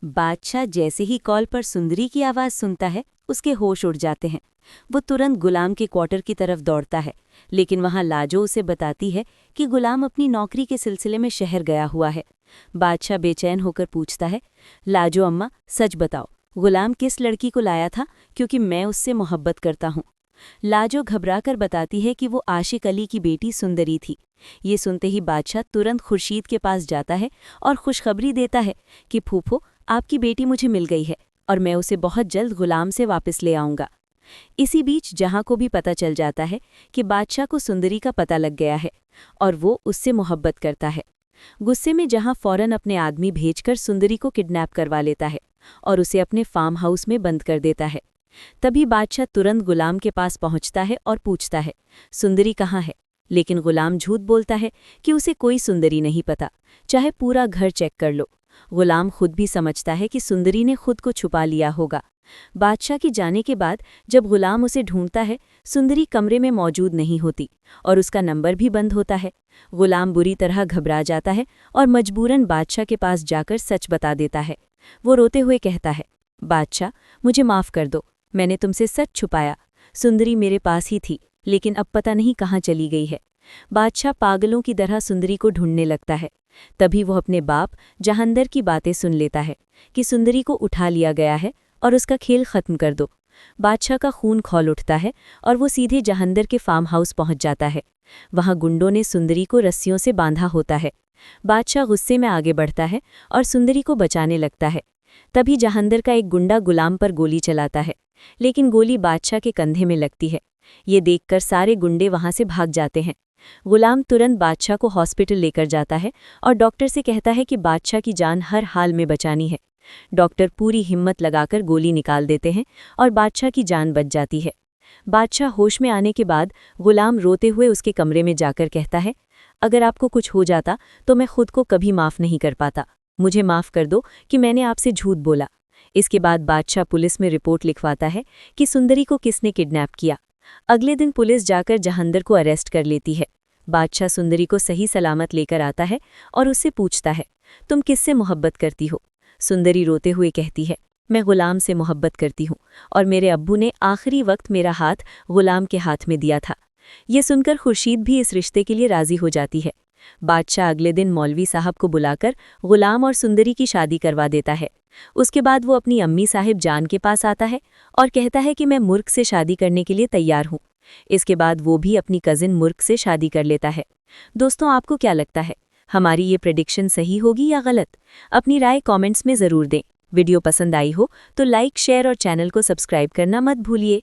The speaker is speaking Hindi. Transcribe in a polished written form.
बादशाह जैसे ही कॉल पर सुंदरी की आवाज सुनता है, उसके होश उड़ जाते हैं। वो तुरंत गुलाम के क्वार्टर की तरफ दौड़ता है, लेकिन वहां लाजो उसे बताती है कि गुलाम अपनी नौकरी के सिलसिले में शहर गया हुआ है। बादशाह बेचैन होकर पूछता है, लाजो अम्मा, सच बताओ, गुलाम किस लड़की को लाया था, क्योंकि मैं उससे मोहब्बत करता हूँ। लाजो घबराकर बताती है कि वो आशिक अली की बेटी सुंदरी थी। ये सुनते ही बादशाह तुरंत खुर्शीद के पास जाता है और खुशखबरी देता है कि फूफो, आपकी बेटी मुझे मिल गई है और मैं उसे बहुत जल्द गुलाम से वापस ले आऊंगा। इसी बीच जहां को भी पता चल जाता है कि बादशाह को सुंदरी का पता लग गया है और वो उससे मोहब्बत करता है। गुस्से में जहां फौरन अपने आदमी भेजकर सुंदरी को किडनैप करवा लेता है और उसे अपने फार्म हाउस में बंद कर देता है। तभी बादशाह तुरंत गुलाम के पास पहुंचता है और पूछता है, सुंदरी कहाँ है? लेकिन गुलाम झूठ बोलता है कि उसे कोई सुंदरी नहीं पता, चाहे पूरा घर चेक कर लो। गुलाम खुद भी समझता है कि सुंदरी ने खुद को छुपा लिया होगा। बादशाह के जाने के बाद जब गुलाम उसे ढूंढता है, सुंदरी कमरे में मौजूद नहीं होती और उसका नंबर भी बंद होता है। गुलाम बुरी तरह घबरा जाता है और मजबूरन बादशाह के पास जाकर सच बता देता है। वो रोते हुए कहता है, बादशाह, मुझे माफ़ कर दो, मैंने तुमसे सच छुपाया। सुंदरी मेरे पास ही थी, लेकिन अब पता नहीं कहाँ चली गई है। बादशाह पागलों की तरह सुंदरी को ढूंढने लगता है। तभी वो अपने बाप जहांदर की बातें सुन लेता है कि सुंदरी को उठा लिया गया है और उसका खेल खत्म कर दो। बादशाह का खून खौल उठता है और वो सीधे जहांदर के फार्म हाउस पहुंच जाता है। वहां गुंडों ने सुंदरी को रस्सियों से बांधा होता है। बादशाह गुस्से में आगे बढ़ता है और सुंदरी को बचाने लगता है। तभी जहांदर का एक गुंडा गुलाम पर गोली चलाता है, लेकिन गोली बादशाह के कंधे में लगती है। ये देखकर सारे गुंडे वहां से भाग जाते हैं। गुलाम तुरंत बादशाह को हॉस्पिटल लेकर जाता है और डॉक्टर से कहता है कि बादशाह की जान हर हाल में बचानी है। डॉक्टर पूरी हिम्मत लगाकर गोली निकाल देते हैं और बादशाह की जान बच जाती है। बादशाह होश में आने के बाद गुलाम रोते हुए उसके कमरे में जाकर कहता है, अगर आपको कुछ हो जाता तो मैं खुद को कभी माफ़ नहीं कर पाता। मुझे माफ़ कर दो कि मैंने आपसे झूठ बोला। इसके बाद बादशाह पुलिस में रिपोर्ट लिखवाता है कि सुंदरी को किसने किडनैप किया। अगले दिन पुलिस जाकर जहांदर को अरेस्ट कर लेती है। बादशाह सुंदरी को सही सलामत लेकर आता है और उससे पूछता है, तुम किससे मोहब्बत करती हो? सुंदरी रोते हुए कहती है, मैं गुलाम से मोहब्बत करती हूँ और मेरे अब्बू ने आखिरी वक्त मेरा हाथ गुलाम के हाथ में दिया था। ये सुनकर खुर्शीद भी इस रिश्ते के लिए राजी हो जाती है। बादशाह अगले दिन मौलवी साहब को बुलाकर गुलाम और सुंदरी की शादी करवा देता है। उसके बाद वो अपनी अम्मी साहिब जान के पास आता है और कहता है कि मैं मुर्क से शादी करने के लिए तैयार हूँ। इसके बाद वो भी अपनी कजिन मुर्क से शादी कर लेता है। दोस्तों, आपको क्या लगता है, हमारी ये प्रेडिक्शन सही होगी या गलत? अपनी राय कमेंट्स में ज़रूर दें। वीडियो पसंद आई हो तो लाइक, शेयर और चैनल को सब्सक्राइब करना मत भूलिए।